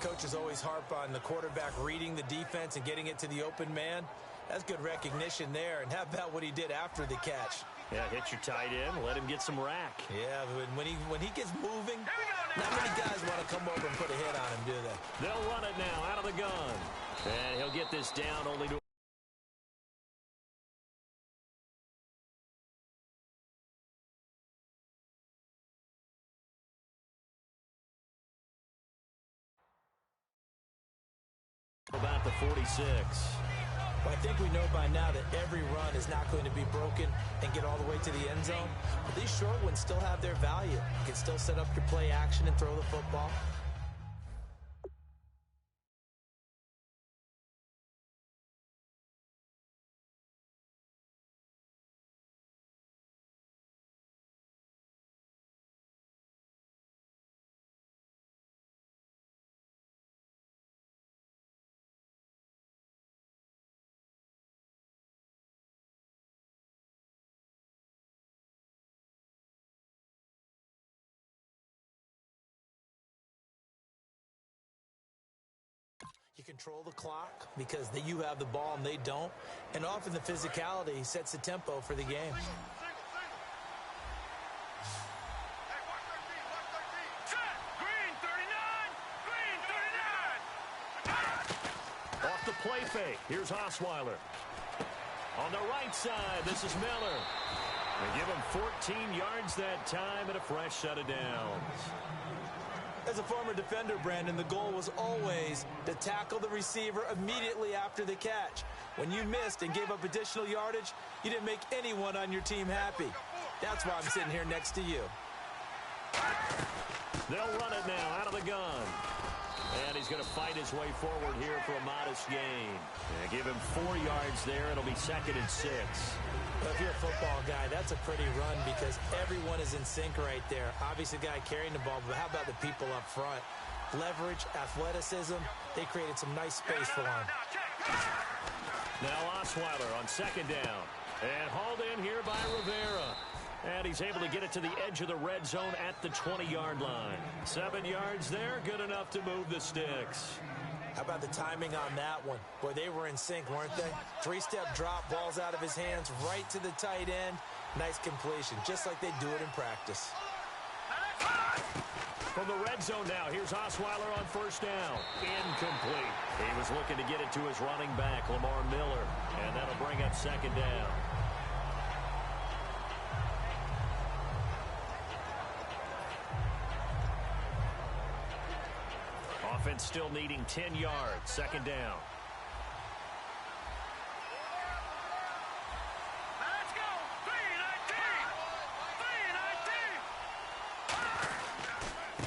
Coaches always harp on the quarterback reading the defense and getting it to the open man. That's good recognition there. And how about what he did after the catch? Yeah, hit your tight end, let him get some rack. Yeah, when he gets moving, not many guys want to come over and put a hit on him, do they? They'll run it now out of the gun. And he'll get this down only to about the 46. Well, I think we know by now that every run is not going to be broken and get all the way to the end zone. But these short ones still have their value. You can still set up your play action and throw the football. You control the clock because you have the ball and they don't. And often the physicality sets the tempo for the game. Off the play fake. Here's Osweiler. On the right side, this is Miller. They give him 14 yards that time and a fresh set of downs. As a former defender, Brandon, the goal was always to tackle the receiver immediately after the catch. When you missed and gave up additional yardage, you didn't make anyone on your team happy. That's why I'm sitting here next to you. They'll run it now out of the gun. And he's going to fight his way forward here for a modest gain. Yeah, give him 4 yards there. It'll be 2nd and 6. Well, if you're a football guy, that's a pretty run because everyone is in sync right there. Obviously, the guy carrying the ball, but how about the people up front? Leverage, athleticism, they created some nice space for him. Now Osweiler on 2nd down. And hauled in here by Rivera. And he's able to get it to the edge of the red zone at the 20-yard line. 7 yards there, good enough to move the sticks. How about the timing on that one? Boy, they were in sync, weren't they? 3-step drop, ball's out of his hands, right to the tight end. Nice completion, just like they do it in practice. From the red zone now, here's Osweiler on 1st down. Incomplete. He was looking to get it to his running back, Lamar Miller. And that'll bring up 2nd down. Offense still needing 10 yards. 2nd down. Let's go. 3-19.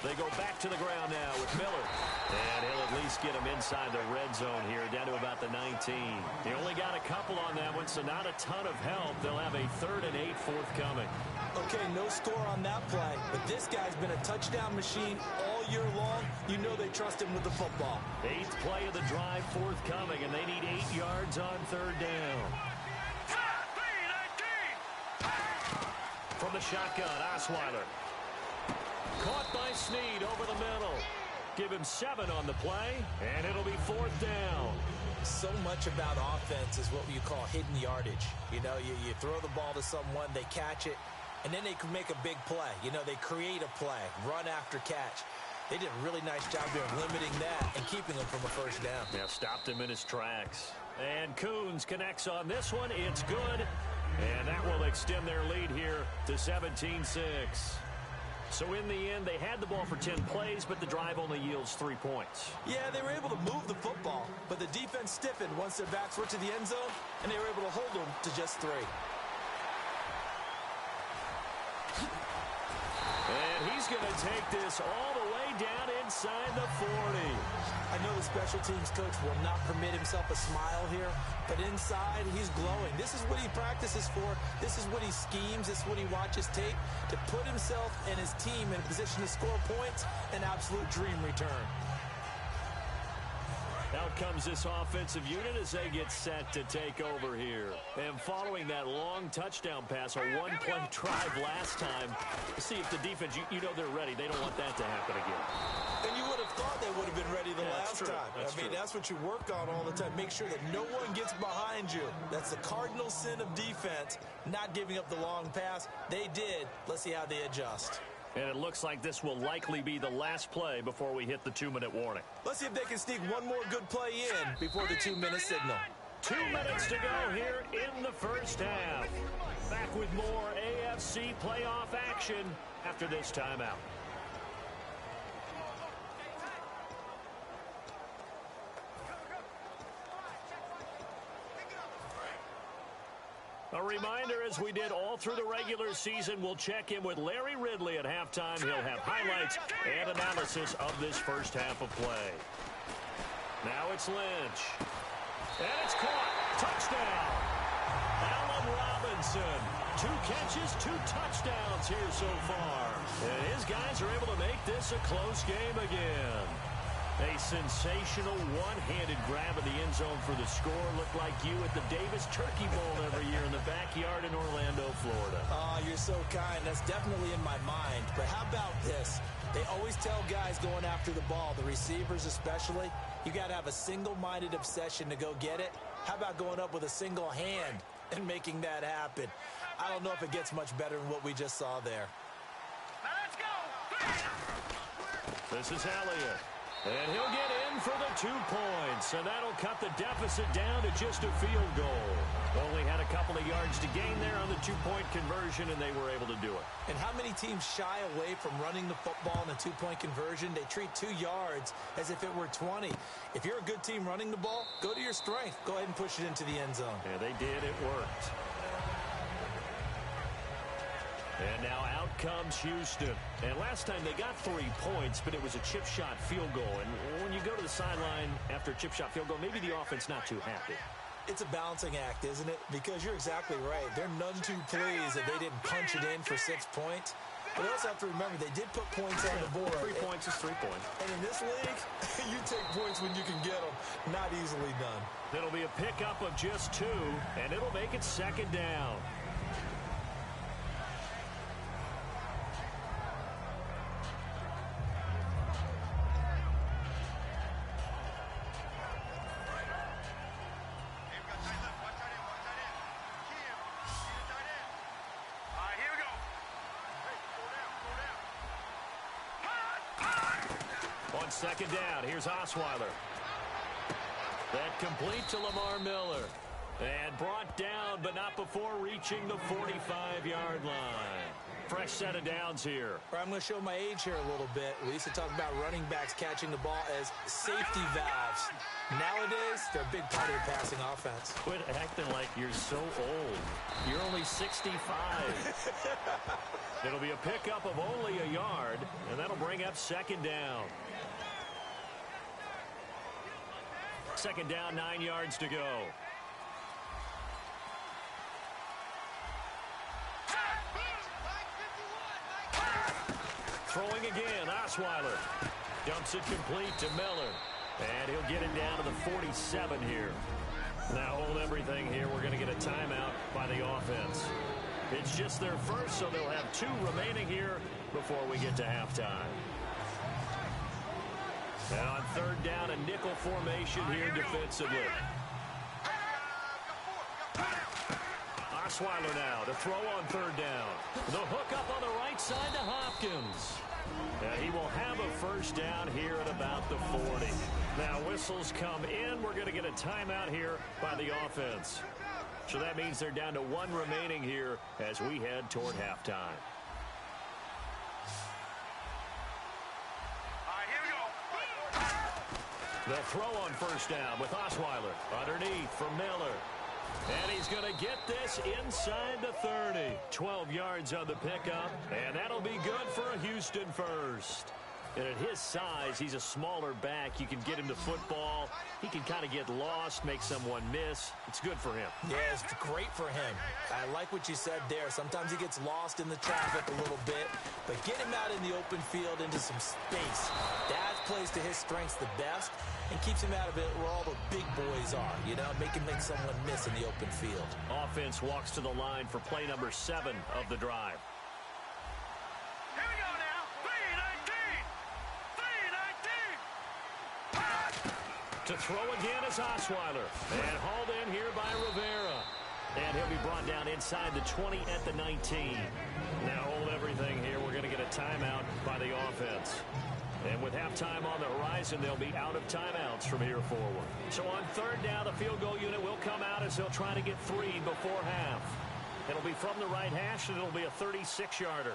They go back to the ground now with Miller. And he'll at least get him inside the red zone here, down to about the 19. He only got a couple on that one, so not a ton of help. They'll have a 3rd and 8 forthcoming. Okay, no score on that play, but this guy's been a touchdown machine all year long. You know they trust him with the football. 8th play of the drive forthcoming, and they need 8 yards on 3rd down. From the shotgun, Osweiler. Caught by Snead over the middle. Give him 7 on the play, and it'll be 4th down. So much about offense is what you call hidden yardage. You know, you throw the ball to someone, they catch it, and then they can make a big play. You know, they create a play, run after catch. They did a really nice job there of limiting that and keeping him from a 1st down. Yeah, stopped him in his tracks. And Coons connects on this one. It's good. And that will extend their lead here to 17-6. So in the end, they had the ball for 10 plays, but the drive only yields 3 points. Yeah, they were able to move the football, but the defense stiffened once their backs were to the end zone, and they were able to hold them to just 3. And he's going to take this all the way down inside the 40. I know the special teams coach will not permit himself a smile here, but inside he's glowing. This is what he practices for. This is what he schemes. This is what he watches tape to put himself and his team in a position to score points. An absolute dream return. Out comes this offensive unit as they get set to take over here. And following that long touchdown pass, a one-play drive last time, see if the defense, you know they're ready. They don't want that to happen again. And you would have thought they would have been ready that's what you work on all the time. Make sure that no one gets behind you. That's the cardinal sin of defense, not giving up the long pass. They did. Let's see how they adjust. And it looks like this will likely be the last play before we hit the 2-minute warning. Let's see if they can sneak one more good play in before the 2-minute signal. 2 minutes to go here in the first half. Back with more AFC playoff action after this timeout. A reminder, as we did all through the regular season, we'll check in with Larry Ridley at halftime. He'll have highlights and analysis of this first half of play. Now it's Lynch. And it's caught. Touchdown. Allen Robinson. 2 catches, 2 touchdowns here so far. And his guys are able to make this a close game again. A sensational one-handed grab of the end zone for the score. Looked like you at the Davis Turkey Bowl every year in the backyard in Orlando, Florida. Oh, you're so kind. That's definitely in my mind. But how about this? They always tell guys going after the ball, the receivers especially, you got to have a single-minded obsession to go get it. How about going up with a single hand and making that happen? I don't know if it gets much better than what we just saw there. Let's go! This is Elliott. And he'll get in for the 2 points. And that'll cut the deficit down to just a field goal. Only had a couple of yards to gain there on the 2-point conversion, and they were able to do it. And how many teams shy away from running the football in a 2-point conversion? They treat 2 yards as if it were 20. If you're a good team running the ball, go to your strength. Go ahead and push it into the end zone. Yeah, they did. It worked. And now out comes Houston. And last time they got 3 points, but it was a chip shot field goal. And when you go to the sideline after a chip shot field goal, maybe the offense not too happy. It's a balancing act, isn't it? Because you're exactly right. They're none too pleased that they didn't punch it in for 6 points. But they also have to remember they did put points on the board. 3 points is 3 points. And in this league, you take points when you can get them. Not easily done. It'll be a pickup of just 2, and it'll make it 2nd down. On 2nd down, here's Osweiler. That complete to Lamar Miller. And brought down, but not before reaching the 45-yard line. Fresh set of downs here. I'm going to show my age here a little bit. We used to talk about running backs catching the ball as safety valves. Nowadays, they're a big part of the passing offense. Quit acting like you're so old. You're only 65. It'll be a pickup of only a yard, and that'll bring up 2nd down. 2nd down, 9 yards to go. Throwing again, Osweiler. Dumps it complete to Miller. And he'll get it down to the 47 here. Now hold everything here. We're going to get a timeout by the offense. It's just their first, so they'll have 2 remaining here before we get to halftime. And on 3rd down, a nickel formation here defensively. Osweiler now to throw on 3rd down. The hook up on the right side to Hopkins. He will have a 1st down here at about the 40. Now whistles come in. We're going to get a timeout here by the offense. So that means they're down to 1 remaining here as we head toward halftime. The throw on 1st down with Osweiler. Underneath for Miller. And he's going to get this inside the 30. 12 yards on the pickup. And that'll be good for a Houston first. And at his size, he's a smaller back. You can get him to football. He can kind of get lost, make someone miss. It's good for him. Yeah, it's great for him. I like what you said there. Sometimes he gets lost in the traffic a little bit, but get him out in the open field into some space. That plays to his strengths the best and keeps him out of it where all the big boys are, you know, make him make someone miss in the open field. Offense walks to the line for play number 7 of the drive. Here we go now. 3-19. To throw again is Osweiler. And hauled in here by Rivera. And he'll be brought down inside the 20 at the 19. Now hold everything here. We're going to get a timeout by the offense. And with halftime on the horizon, they'll be out of timeouts from here forward. So on third down, the field goal unit will come out as they'll try to get 3 before half. It'll be from the right hash, and it'll be a 36-yarder.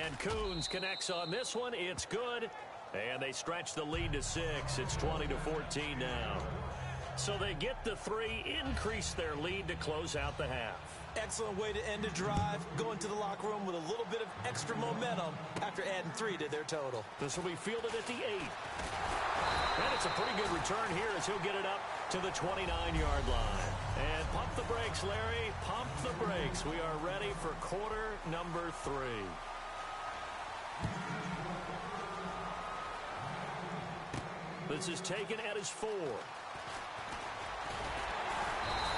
And Coons connects on this one. It's good. And they stretch the lead to 6. It's 20-14 now. So they get the 3, increase their lead to close out the half. Excellent way to end a drive. Go into the locker room with a little bit of extra momentum after adding 3 to their total. This will be fielded at the 8. And it's a pretty good return here as he'll get it up to the 29-yard line. And pump the brakes, Larry. Pump the brakes. We are ready for quarter number 3. This is taken at his 4.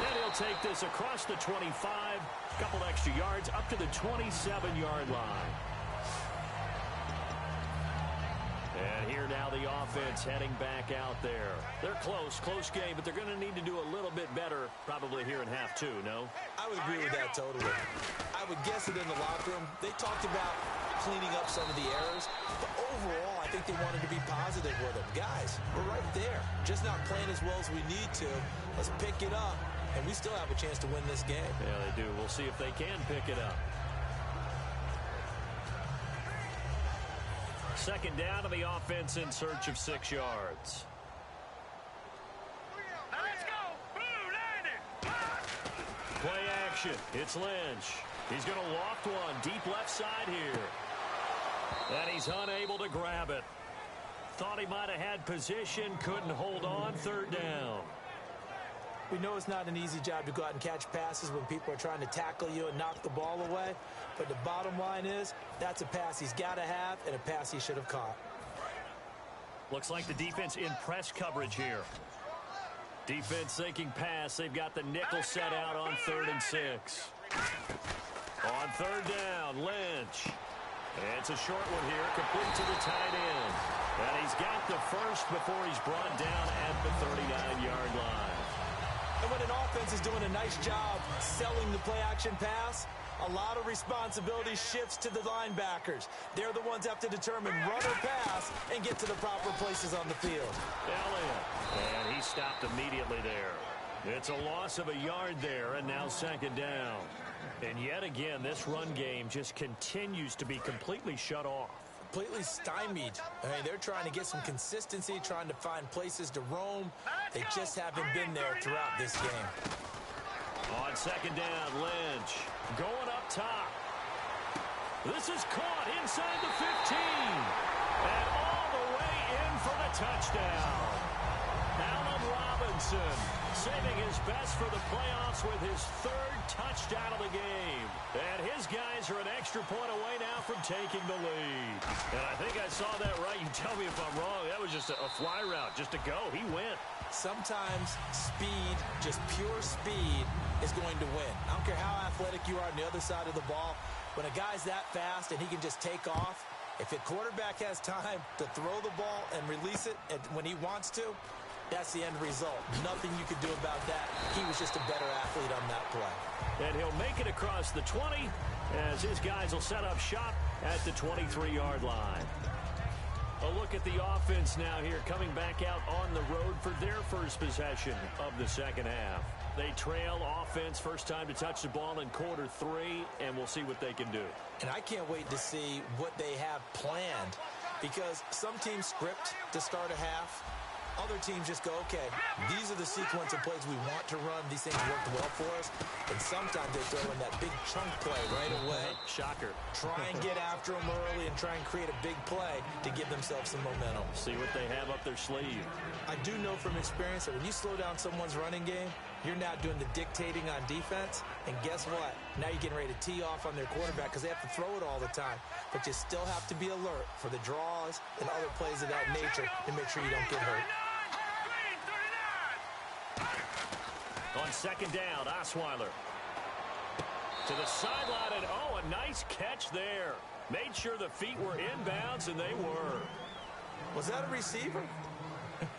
And he'll take this across the 25, a couple extra yards, up to the 27-yard line. And here now the offense heading back out there. They're close game, but they're going to need to do a little bit better probably here in half 2, no? I would agree with that totally. I would guess it in the locker room. They talked about cleaning up some of the errors, but overall I think they wanted to be positive with them. Guys, we're right there. Just not playing as well as we need to. Let's pick it up, and we still have a chance to win this game. Yeah, they do. We'll see if they can pick it up. Second down to the offense in search of 6 yards. Now let's go. Blue 90. Play action. It's Lynch. He's going to loft one deep left side here. And he's unable to grab it. Thought he might have had position, couldn't hold on. Third down. We know it's not an easy job to go out and catch passes when people are trying to tackle you and knock the ball away. But the bottom line is, that's a pass he's got to have and a pass he should have caught. Looks like the defense in press coverage here. Defense thinking pass. They've got the nickel set out on 3rd and 6. On third down, Lynch. It's a short one here, complete to the tight end. And he's got the first before he's brought down at the 39-yard line. And when an offense is doing a nice job selling the play-action pass, a lot of responsibility shifts to the linebackers. They're the ones that have to determine run or pass and get to the proper places on the field. Elliott, and he stopped immediately there. It's a loss of a yard there, and now second down. And yet again, this run game just continues to be completely shut off. Completely stymied. I mean, they're trying to get some consistency, trying to find places to roam. They just haven't been there throughout this game. On second down, Lynch going up top. This is caught inside the 15. And all the way in for the touchdown. Allen Robinson saving his best for the playoffs with his 3rd touchdown of the game. And his guys are an extra point away now from taking the lead. And I think I saw that right. You tell me if I'm wrong. That was just a fly route, just to go. He went. Sometimes speed, just pure speed, is going to win. I don't care how athletic you are on the other side of the ball. When a guy's that fast and he can just take off, if a quarterback has time to throw the ball and release it when he wants to, that's the end result. Nothing you could do about that. He was just a better athlete on that play. And he'll make it across the 20 as his guys will set up shop at the 23-yard line. A look at the offense now here, coming back out on the road for their first possession of the second half. They trail offense, first time to touch the ball in quarter 3, and we'll see what they can do. And I can't wait to see what they have planned, because some teams script to start a half. Other teams just go, okay, these are the sequence of plays we want to run. These things worked well for us. And sometimes they throw in that big chunk play right away. Shocker. Try and get after them early and try and create a big play to give themselves some momentum. See what they have up their sleeve. I do know from experience that when you slow down someone's running game, you're now doing the dictating on defense. And guess what? Now you're getting ready to tee off on their quarterback because they have to throw it all the time. But you still have to be alert for the draws and other plays of that nature to make sure you don't get hurt. On second down, Osweiler to the sideline, and a nice catch there. Made sure the feet were inbounds, and they were. Was that a receiver?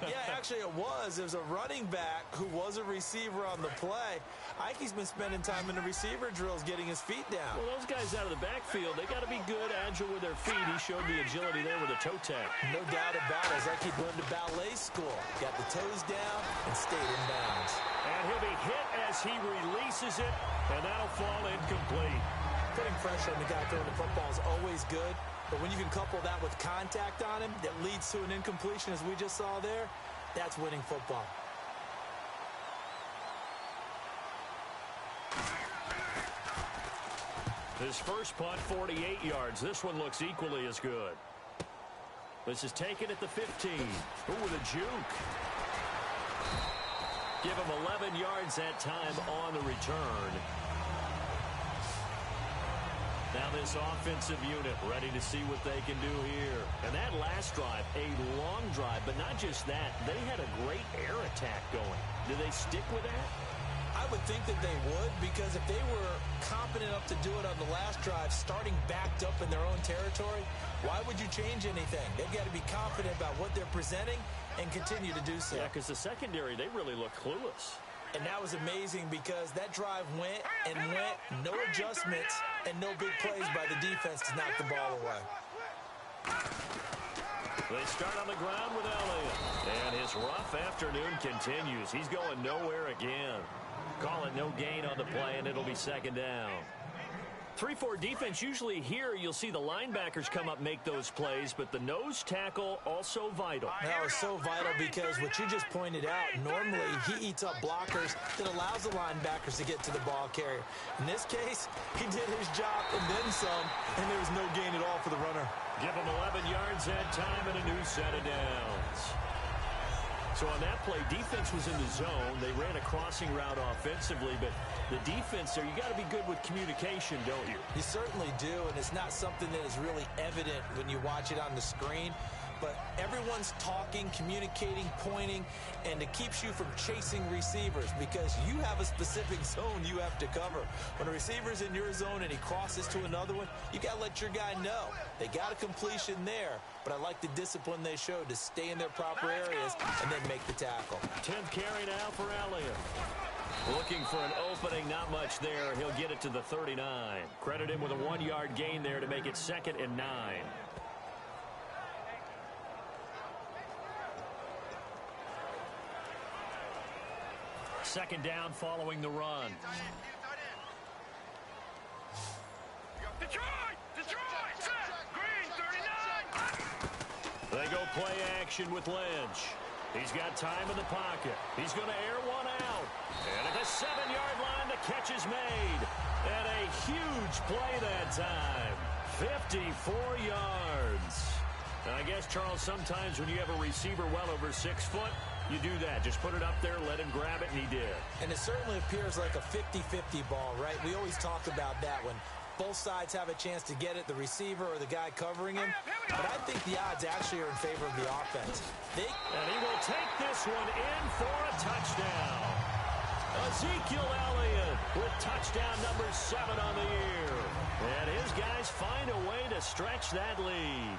Yeah, actually it was. There's a running back who was a receiver on the play. Ikey's been spending time in the receiver drills getting his feet down. Well, those guys out of the backfield, they got to be good, agile with their feet. He showed the agility there with a toe tag. No doubt about it. It's like he'd learned to ballet school. Got the toes down and stayed in bounds. And he'll be hit as he releases it, and that'll fall incomplete. Putting pressure on the guy throwing the football is always good. But when you can couple that with contact on him that leads to an incompletion, as we just saw there, that's winning football. His first punt, 48 yards. This one looks equally as good. This is taken at the 15. Ooh, with a juke. Give him 11 yards that time on the return. Now this offensive unit ready to see what they can do here. And that last drive, a long drive, but not just that. They had a great air attack going. Do they stick with that? I would think that they would, because if they were competent enough to do it on the last drive, starting backed up in their own territory, why would you change anything? They've got to be confident about what they're presenting and continue to do so. Yeah, because the secondary, they really look clueless. And that was amazing because that drive went and went, no adjustments, and no big plays by the defense to knock the ball away. They start on the ground with Elliott. And his rough afternoon continues. He's going nowhere again. Call it no gain on the play, and it'll be second down. 3-4 defense, usually here you'll see the linebackers come up, make those plays, but the nose tackle also vital. That was so vital because what you just pointed out, normally he eats up blockers that allows the linebackers to get to the ball carrier. In this case, he did his job and then some, and there was no gain at all for the runner. Give him 11 yards that time and a new set of downs. So on that play, defense was in the zone. They ran a crossing route offensively, but the defense there, you got to be good with communication, don't you? You certainly do, and it's not something that is really evident when you watch it on the screen. But everyone's talking, communicating, pointing, and it keeps you from chasing receivers because you have a specific zone you have to cover. When a receiver's in your zone and he crosses to another one, you got to let your guy know. They got a completion there, but I like the discipline they showed to stay in their proper areas and then make the tackle. 10th carry now for Elliott. Looking for an opening, not much there. He'll get it to the 39. Credit him with a 1-yard gain there to make it 2nd and 9. Second down following the run. Detroit! Set! Green, 39! They go play action with Lynch. He's got time in the pocket. He's going to air one out. And at the 7-yard line, the catch is made. And a huge play that time. 54 yards. And I guess, Charles, sometimes when you have a receiver well over 6 foot, you do that. Just put it up there, let him grab it, and he did. And it certainly appears like a 50-50 ball, right? We always talk about that when both sides have a chance to get it, the receiver or the guy covering him. But I think the odds actually are in favor of the offense. And he will take this one in for a touchdown. Ezekiel Elliott with touchdown number 7 on the year. And his guys find a way to stretch that lead.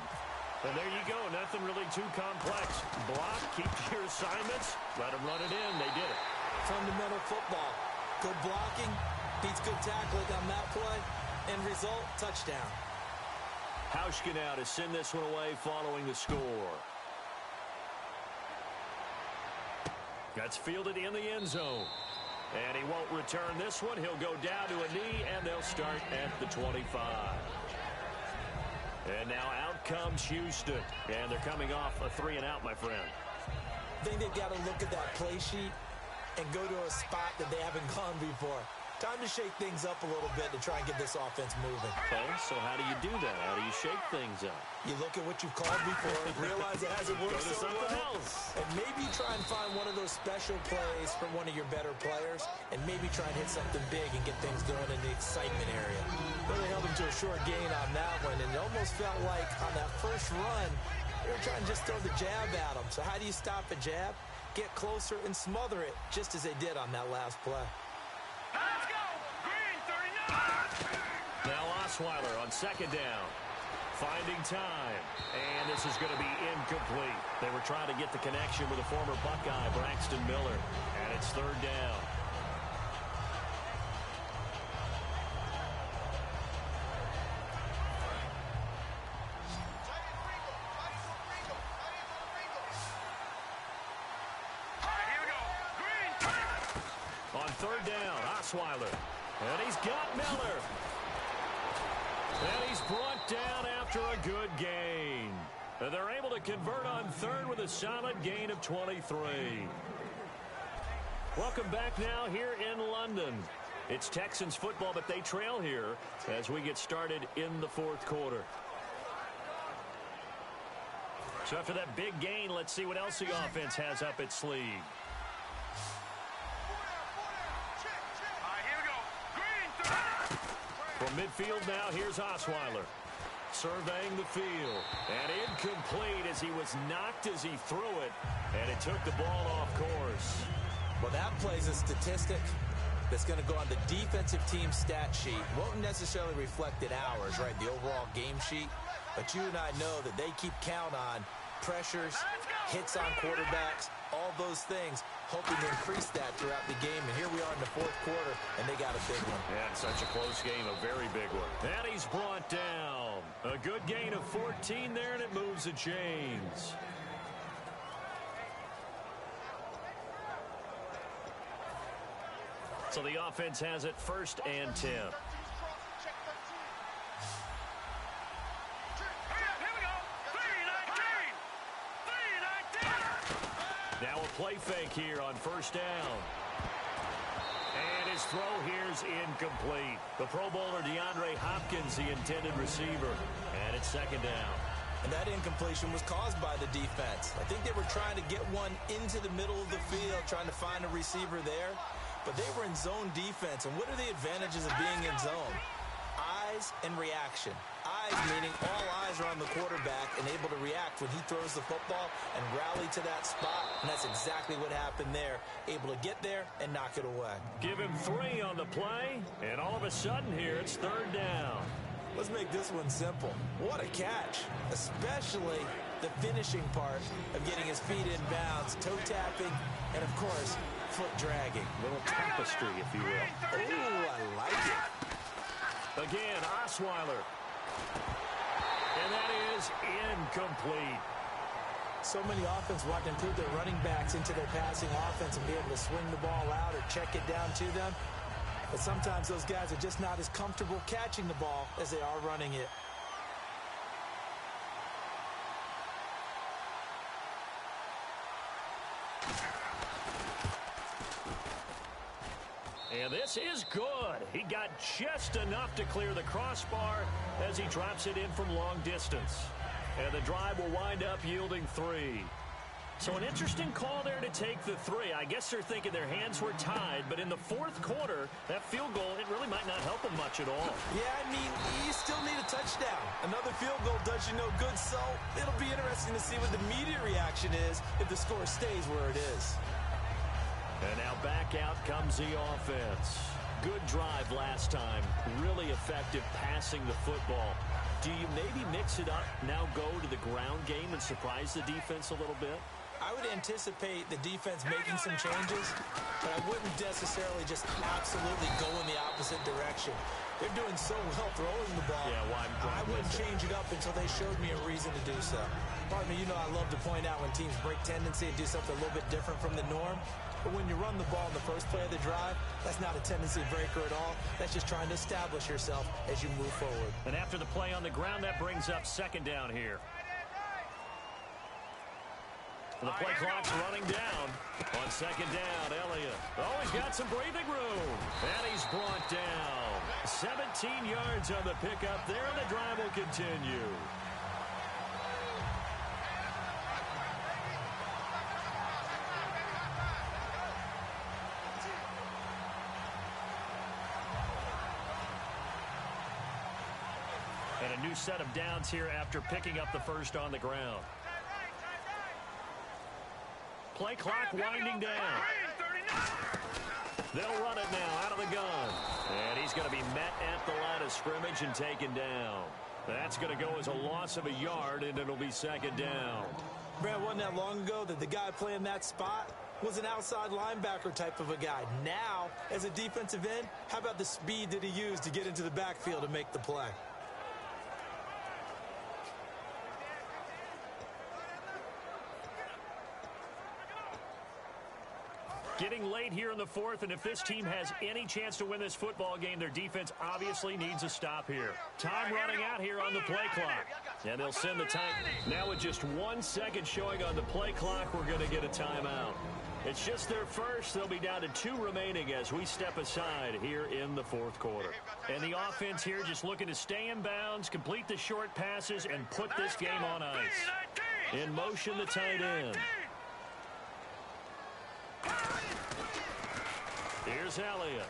And there you go. Nothing really too complex. Block, keep your assignments, let them run it in. They did it. Fundamental football. Good blocking, beats good tackling on that play, and result, touchdown. Hauschka now to send this one away following the score. That's fielded in the end zone. And he won't return this one. He'll go down to a knee, and they'll start at the 25. And now out comes Houston. And they're coming off a 3-and-out, my friend. I think they've got to look at that play sheet and go to a spot that they haven't gone before. Time to shake things up a little bit to try and get this offense moving. Okay, so how do you do that? How do you shake things up? You look at what you've called before, realize it hasn't worked so well, else. and maybe try and find one of those special plays from one of your better players, and maybe try and hit something big and get things going in the excitement area. Really held him to a short gain on that one, and it almost felt like on that first run, they were trying to just throw the jab at him. So how do you stop a jab? Get closer and smother it, just as they did on that last play. Let's go! Green, 39! Now Osweiler on second down. Finding time. And this is going to be incomplete. They were trying to get the connection with the former Buckeye, Braxton Miller. And it's third down. On third down, Osweiler. And he's got Miller. And he's brought down after a good gain. And they're able to convert on third with a solid gain of 23. Welcome back now here in London. It's Texans football, but they trail here as we get started in the fourth quarter. So after that big gain, let's see what else the offense has up its sleeve. From midfield now, here's Osweiler. Surveying the field. And incomplete as he was knocked as he threw it. And it took the ball off course. Well, that plays a statistic that's going to go on the defensive team stat sheet. Won't necessarily reflect in ours, right, the overall game sheet. But you and I know that they keep count on pressures, hits on quarterbacks, all those things, hoping to increase that throughout the game. And here we are in the fourth quarter, and they got a big one. Yeah, such a close game, a very big one. And he's brought down. A good gain of 14 there, and it moves the chains. So the offense has it first and 10. Now a play fake here on first down. And his throw here's incomplete. The Pro Bowler DeAndre Hopkins, the intended receiver. And it's second down. And that incompletion was caused by the defense. I think they were trying to get one into the middle of the field, trying to find a receiver there. But they were in zone defense. And what are the advantages of being in zone? Eyes and reaction. Eyes meaning all eyes are on the quarterback and able to react when he throws the football and rally to that spot. And that's exactly what happened there. Able to get there and knock it away. Give him 3 on the play. And all of a sudden here, it's third down. Let's make this one simple. What a catch. Especially the finishing part of getting his feet in bounds, toe tapping, and of course, foot dragging. Little tapestry, if you will. Ooh, I like it. Again, Osweiler. And that is incomplete. So many offenses want to include their running backs into their passing offense and be able to swing the ball out or check it down to them. But sometimes those guys are just not as comfortable catching the ball as they are running it. And this is good. He got just enough to clear the crossbar as he drops it in from long distance. And the drive will wind up yielding 3. So an interesting call there to take the 3. I guess they're thinking their hands were tied, but in the fourth quarter, that field goal, it really might not help them much at all. Yeah, I mean, you still need a touchdown. Another field goal does you no good, so it'll be interesting to see what the media reaction is if the score stays where it is. And now back out comes the offense. Good drive last time. Really effective passing the football. Do you maybe mix it up, now go to the ground game and surprise the defense a little bit? I would anticipate the defense making some changes, but I wouldn't necessarily just absolutely go in the opposite direction. They're doing so well throwing the ball. Yeah, well, I wouldn't change it up until they showed me a reason to do so. Pardon me, you know I love to point out when teams break tendency and do something a little bit different from the norm. But when you run the ball in the first play of the drive, that's not a tendency breaker at all. That's just trying to establish yourself as you move forward. And after the play on the ground, that brings up second down here. The play clock's running down. On second down, Elliott. Oh, he's got some breathing room. And he's brought down. 17 yards on the pickup there, and the drive will continue. And a new set of downs here after picking up the first on the ground. Play clock winding down. They'll run it now out of the gun. And he's going to be met at the line of scrimmage and taken down. That's going to go as a loss of a yard, and it'll be second down. Brad, wasn't that long ago that the guy playing that spot was an outside linebacker type of a guy. Now, as a defensive end, how about the speed that he used to get into the backfield and make the play? Getting late here in the fourth, and if this team has any chance to win this football game, their defense obviously needs a stop here. Time running out here on the play clock. And they'll send the time. Now with just 1 second showing on the play clock, we're going to get a timeout. It's just their first. They'll be down to 2 remaining as we step aside here in the fourth quarter. And the offense here just looking to stay in bounds, complete the short passes, and put this game on ice. In motion, the tight end. Here's Elliott.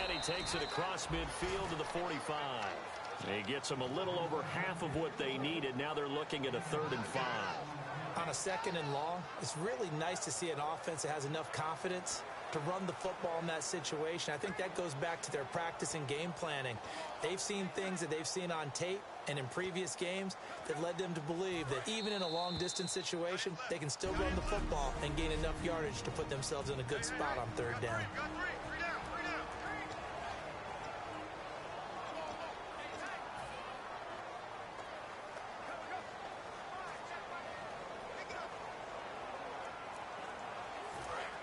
And he takes it across midfield to the 45. He gets them a little over half of what they needed. Now they're looking at a 3rd and 5. On a 2nd and long, it's really nice to see an offense that has enough confidence to run the football in that situation. I think that goes back to their practice and game planning. They've seen things that they've seen on tape and in previous games that led them to believe that even in a long-distance situation, they can still run the football and gain enough yardage to put themselves in a good spot on 3rd down.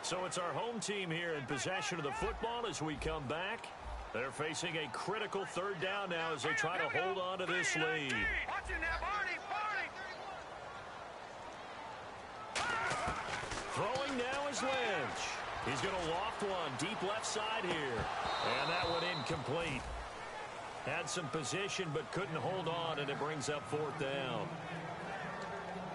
So it's our home team here in possession of the football as we come back. They're facing a critical 3rd down now as they try to hold on to this lead. Throwing now is Lynch. He's going to loft one deep left side here. And that one incomplete. Had some position but couldn't hold on, and it brings up 4th down.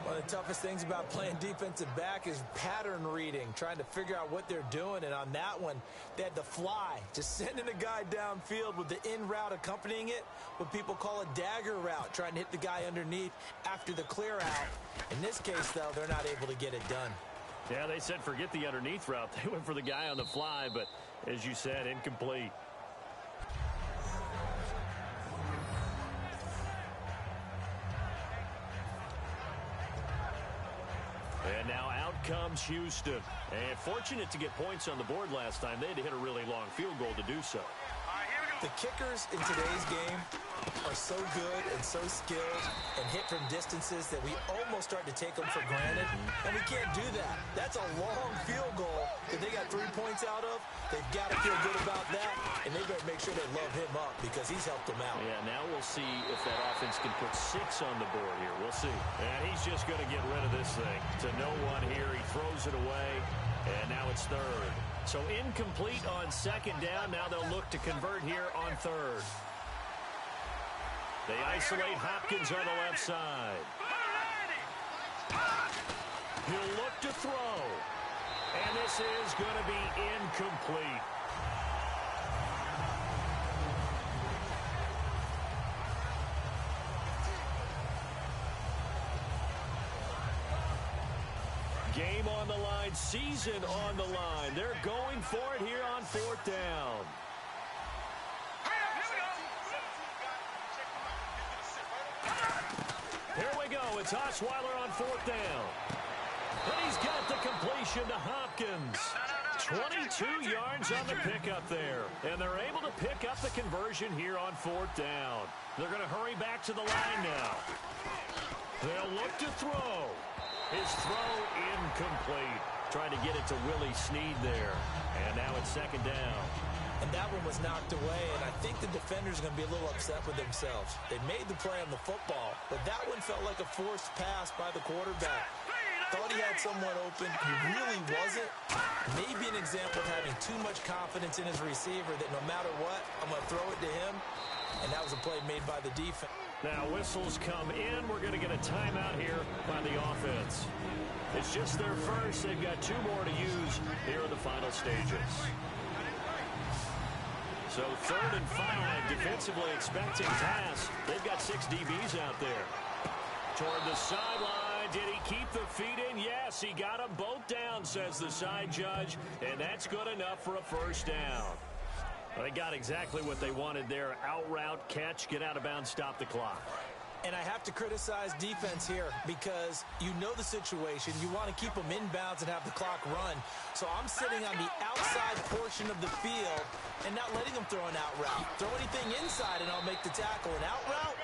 One of the toughest things about playing defensive back is pattern reading, trying to figure out what they're doing. And on that one, they had the fly, just sending a guy downfield with the in route accompanying it, what people call a dagger route, trying to hit the guy underneath after the clear out. In this case, though, they're not able to get it done. Yeah, they said forget the underneath route. They went for the guy on the fly, but as you said, incomplete. And now out comes Houston. And fortunate to get points on the board last time. They had to hit a really long field goal to do so. The kickers in today's game are so good and so skilled and hit from distances that we almost start to take them for granted. And we can't do that. That's a long field goal that they got 3 points out of. They've got to feel good about that, and they better make sure they love him up because he's helped them out. Yeah, now we'll see if that offense can put 6 on the board here. We'll see. And he's just going to get rid of this thing. To no one here. He throws it away, and now it's 3rd. So incomplete on 2nd down. Now they'll look to convert here on 3rd. They isolate Hopkins on the left side. He'll look to throw. And this is going to be incomplete. Game on the line, season on the line. They're going for it here on 4th down. Here we go. It's Osweiler on 4th down. And he's got the completion to Hopkins. 22 yards on the pickup there. And they're able to pick up the conversion here on 4th down. They're going to hurry back to the line now. They'll look to throw. His throw incomplete. Trying to get it to Willie Snead there. And now it's 2nd down. And that one was knocked away, and I think the defenders are going to be a little upset with themselves. They made the play on the football, but that one felt like a forced pass by the quarterback. Thought he had someone open. He really wasn't. Maybe an example of having too much confidence in his receiver that no matter what, I'm going to throw it to him. And that was a play made by the defense. Now whistles come in. We're going to get a timeout here by the offense. It's just their first. They've got 2 more to use here in the final stages. So 3rd and 5, defensively expecting pass. They've got 6 DBs out there. Toward the sideline. Did he keep the feet in? Yes, he got them both down, says the side judge. And that's good enough for a 1st down. They got exactly what they wanted there. Out route, catch, get out of bounds, stop the clock. And I have to criticize defense here because you know the situation. You want to keep them inbounds and have the clock run. So I'm sitting on the outside portion of the field and not letting them throw an out route. Throw anything inside and I'll make the tackle. An out route?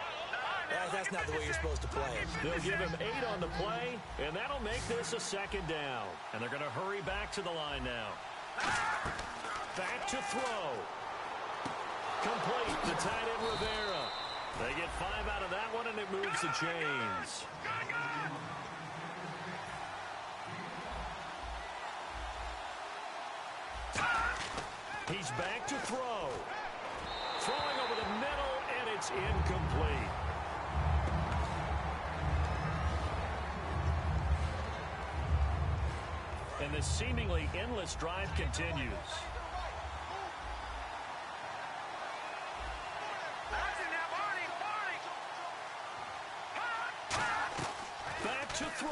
That's not the way you're supposed to play it. They'll give him 8 on the play, and that'll make this a second down. And they're going to hurry back to the line now. Back to throw. Complete to tight end Rivera. They get 5 out of that one, and it moves the chains. He's back to throw. Throwing over the middle, and it's incomplete. And the seemingly endless drive continues. Back to throw.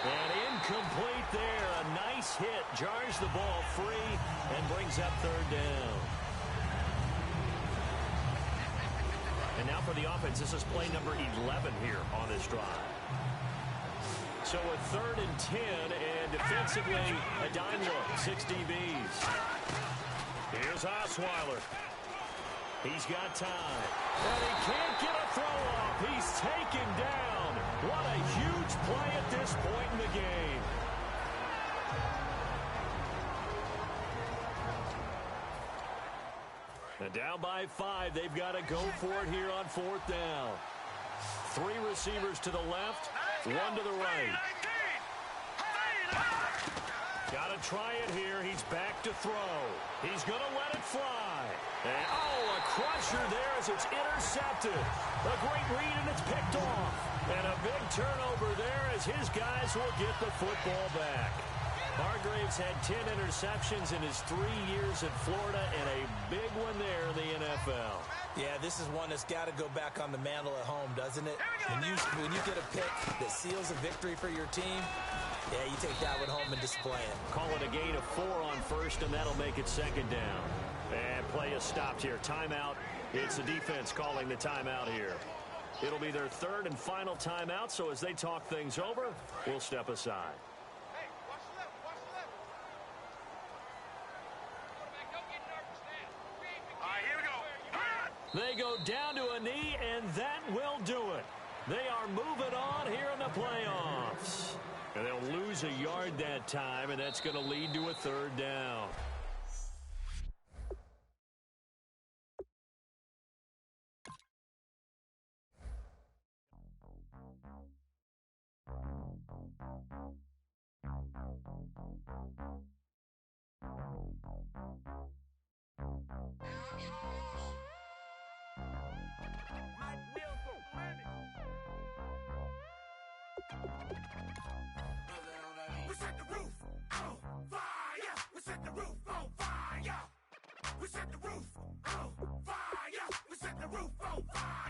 And incomplete there. A nice hit. Jars the ball free and brings up third down. And now for the offense. This is play number 11 here on this drive. So a 3rd and 10, and defensively, a dime look, 6 DBs. Here's Osweiler. He's got time. And he can't get a throw off. He's taken down. What a huge play at this point in the game. And down by 5, they've got to go for it here on 4th down. 3 receivers to the left, 1 to the right. Got to try it here. He's back to throw. He's going to let it fly. And, a crusher there as it's intercepted. A great read, and it's picked off. And a big turnover there as his guys will get the football back. Hargraves had 10 interceptions in his 3 years in Florida, and a big one there in the NFL. Yeah, this is one that's got to go back on the mantle at home, doesn't it? When you get a pick that seals a victory for your team, yeah, you take that one home and display it. Call it a gain of 4 on first, and that'll make it second down. And play is stopped here. Timeout. It's the defense calling the timeout here. It'll be their 3rd and final timeout, so as they talk things over, we'll step aside. They go down to a knee, and that will do it. They are moving on here in the playoffs. And they'll lose a yard that time, and that's going to lead to a 3rd down. We set the roof on fire. We set the roof on fire. We set the roof on fire. We set the roof on fire.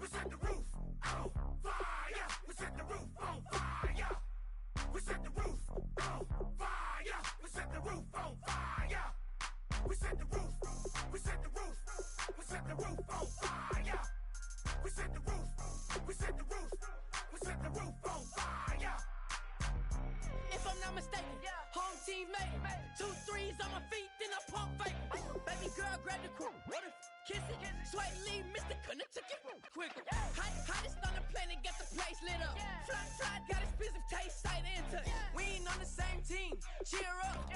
We set the roof on fire. We set the roof on fire. We set the roof on fire. We set the roof on fire. We set the roof. We set the roof. We set the roof on fire. We set the roof. We set the roof. We set the roof on fire. If I'm not mistaken, home team made it. 2 threes on my feet, then I pump fake. Baby girl, grab the crew. Kiss it. Sweat leave, Mr. Couldn't took it quicker. Hottest on the planet, got the place lit up. Fly, got expensive taste, sight into. We ain't on the same team. Cheer up.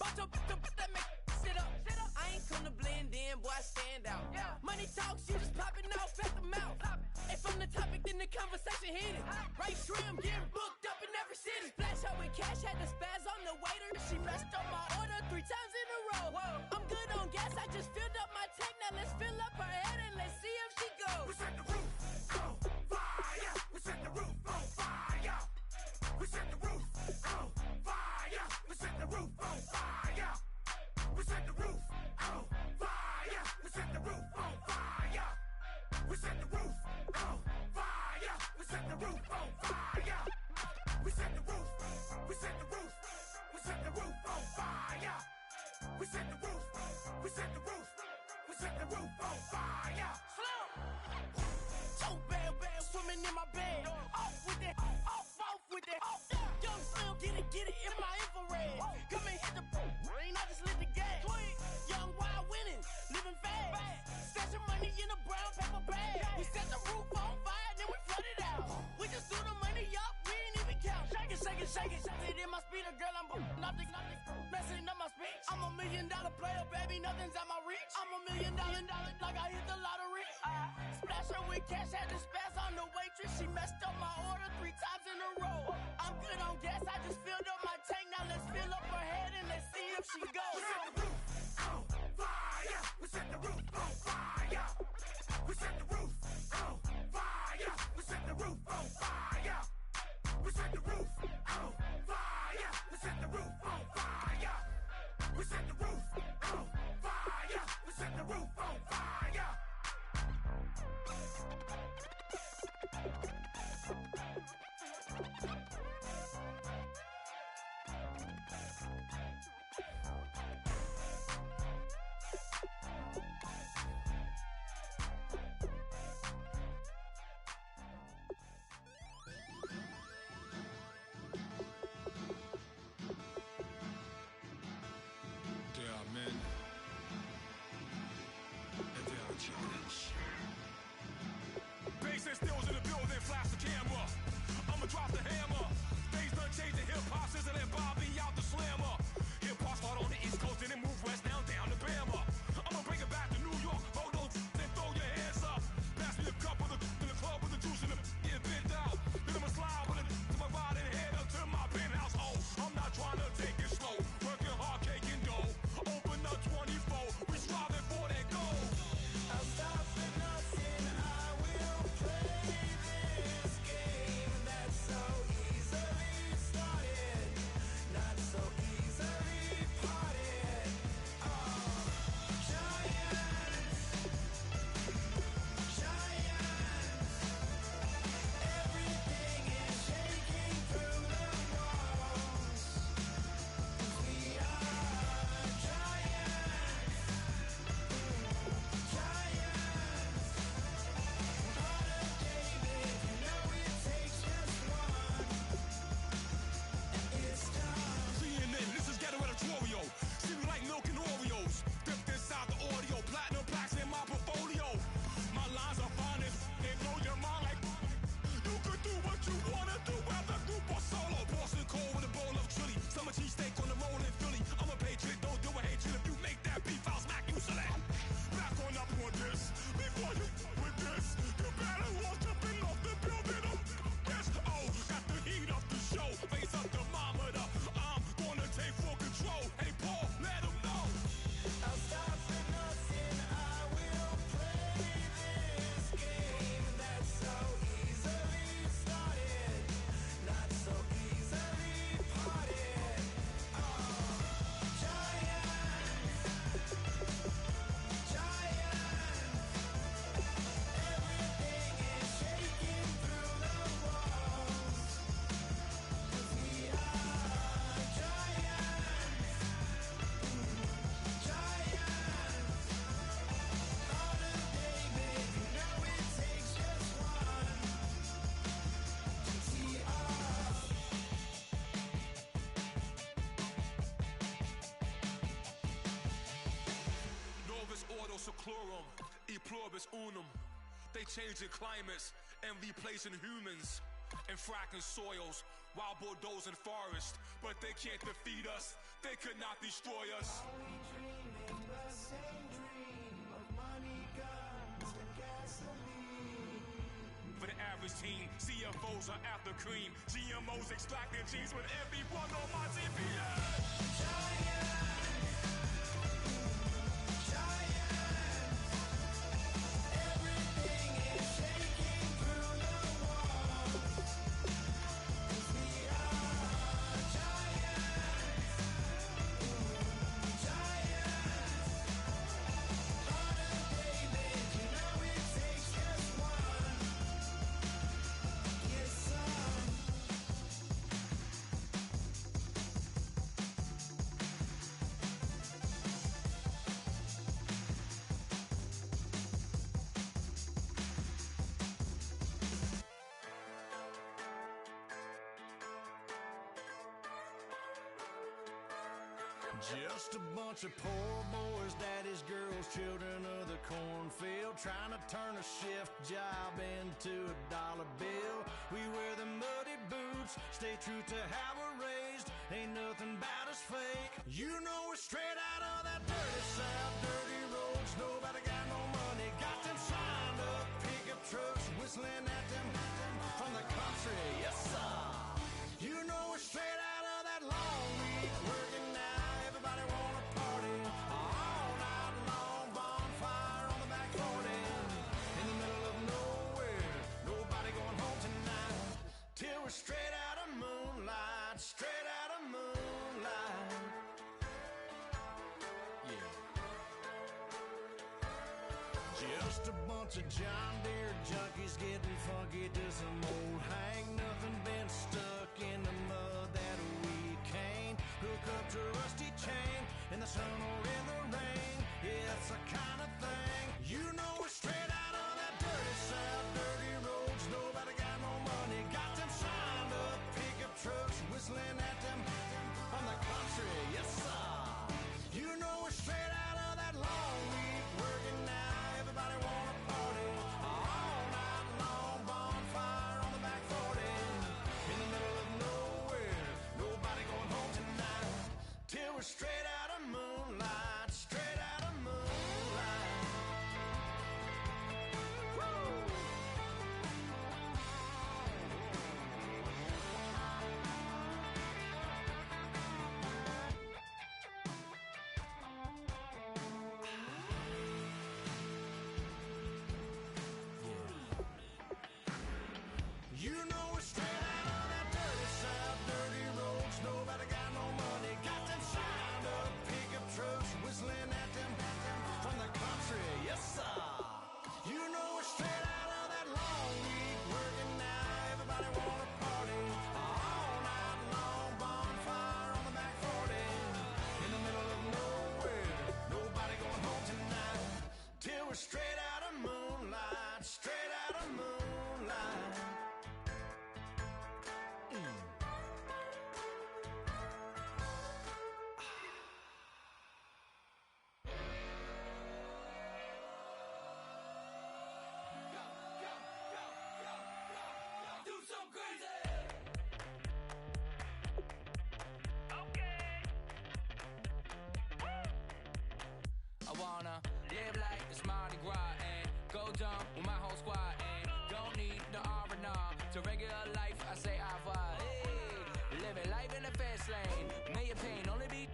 Bought your that make sit up. I ain't come to blend in, boy, I stand out. Money talks, you just popping off at the mouth. If I'm the topic, then the conversation hit it. Right shrimp, getting booked up in every city. Splash out with cash, had the spaz on the waiter. She messed up my order 3 times in a row. I'm good on gas, I just filled up my tank. Now let's fill up her head and let's see if she goes. We set the roof on fire. We set the roof on fire. We set the roof on fire. We set the roof on fire. We set the roof on fire. We set the roof on fire. We set the roof on fire. We set the roof on fire. We set the roof. We set the roof. We set the roof on fire. We set the roof. We set the roof. We set the roof on fire. Slow. So bad, swimming in my bed. Off with it, off with it. Young Slim, get it in my infrared. Come and hit the rain, I just lit the gas. Young wild winning, living fast. Stashing money in a brown paper bag. We set the roof on fire, then we flood it out. We just threw the money up, we ain't even count. Shake it, shake it, shake it. Shake it in my speeder, girl, I'm nothing, messing up my speech. I'm $1 million player, baby, nothing's at my reach. I'm $1 million, like I hit the lottery. Splash her with cash, had to spaz on the waitress. She messed up my order 3 times in a row. I'm good on gas, I just filled up my tank. Now let's fill up her head and let's see if she goes. We set the roof on fire. We set the roof on fire. We set the roof on fire. We set the roof on fire. We set the roof on fire. We set the roof on fire. We set the roof on fire. We set the roof on fire. There are men, and there are challenge. Bass and stills in the building, flash the camera. I'ma drop the hammer. Things done changed in hip-hop, sizzle and Bobby out the slammer. Hip-hop start on the East Coast and then move west down to Bama. I'ma bring it back to New York, hold on, then throw your hands up. Pass me a cup of the in the club with the juice in the get bent out. Then I'ma slide with it to my ride and head up to my penthouse. Oh, I'm not trying to take it slow, working hard, cake and dough. Open up 24, we striving for that goal. I'll stop for nothing, I will play this game that's so easily started, not so easily parted. Giants, everything is shaking through the walls. We are giants. Heart of David, you know it takes just one. It's time. CNN, this is ghetto editorial. See me like milk and Oreos. Dipped inside the audio, platinum plaques in my portfolio. My lines are fine as they blow your mind like you could do what you wanna do, whether group or solo. Boston cold with a bowl of chili. Summer cheesesteak on the roll in Philly. I'm a patriot, don't do a hatred. If you make that beef, I'll smack you silly. Back on up on this. Before you with this, you better walk jumping off the building. Yes, oh, got the heat of the show. Face up thermometer. I'm gonna take full control. Hey, Paul, let him know. I'll stop for nothing, I will play this game that's so easily started, not so easily parted. Giants, everything is shaking through the walls. 'Cause we are giants. Heart of David, you know it takes just one to tee off. Novus ordo seclorum, e pluribus unum. They changing climates and replacing humans and fracking soils while bulldozing forests. But they can't defeat us, they could not destroy us. Are we dreaming the same dream of money, guns, and gasoline? For the average team, CFOs are after cream. GMOs extracting genes with everyone on my GPS. Everything is shaking through the walls. 'Cause we are giants. Heart of David, you know it takes just one. Get some. Just a bunch of poor boys, daddy's girls, children of the cornfield, trying to turn a shift job into a dollar bill. We wear the muddy boots, stay true to how we're raised. Ain't nothing about us fake. You know we're straight out of that dirty South, dirty roads. Nobody got no money, got them signed up pickup trucks, whistling at them from the country. Yes, sir. You know we're straight out of that long week working now. Everybody wanna party all night long, bonfire on the back 40 in the middle of nowhere. Nobody going home tonight till we're straight out of moonlight, straight out of moonlight. Yeah. Just a bunch of John Deere junkies getting funky to some old hang. Nothing been stuck in the mud that we can't hook up to a rusty chain in the sun or in the rain. Yeah, it's the kind of thing. You know we're straight out of that dirty South, dirty roads. Nobody got no money, got them signed up pickup trucks, whistling at them from the country. Yes, sir. You know we're straight out of that long week working now. Everybody wanna party all night long, bonfire on the back 40 in the middle of nowhere. Nobody going home tonight till we're straight out of moonlight, straight out of moonlight. Woo! You know we're straight out of that dirty South, dirty roads. Nobody got no money, got them signed up pickup trucks, whistling at them from the country. Yes, sir. You know we're straight out of that long week working now. Everybody wanna party all night long, bonfire on the back 40 in the middle of nowhere. Nobody going home tonight till we're straight out of moonlight, straight out of moonlight. Do some crazy. I wanna live like it's Mardi Gras and go dumb with my whole squad and don't need the R&R to regular life. I say au revoir. Hey, living life in the fast lane. May your pain only be.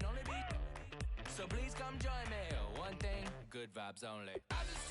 So please come join me. One thing, good vibes only. I just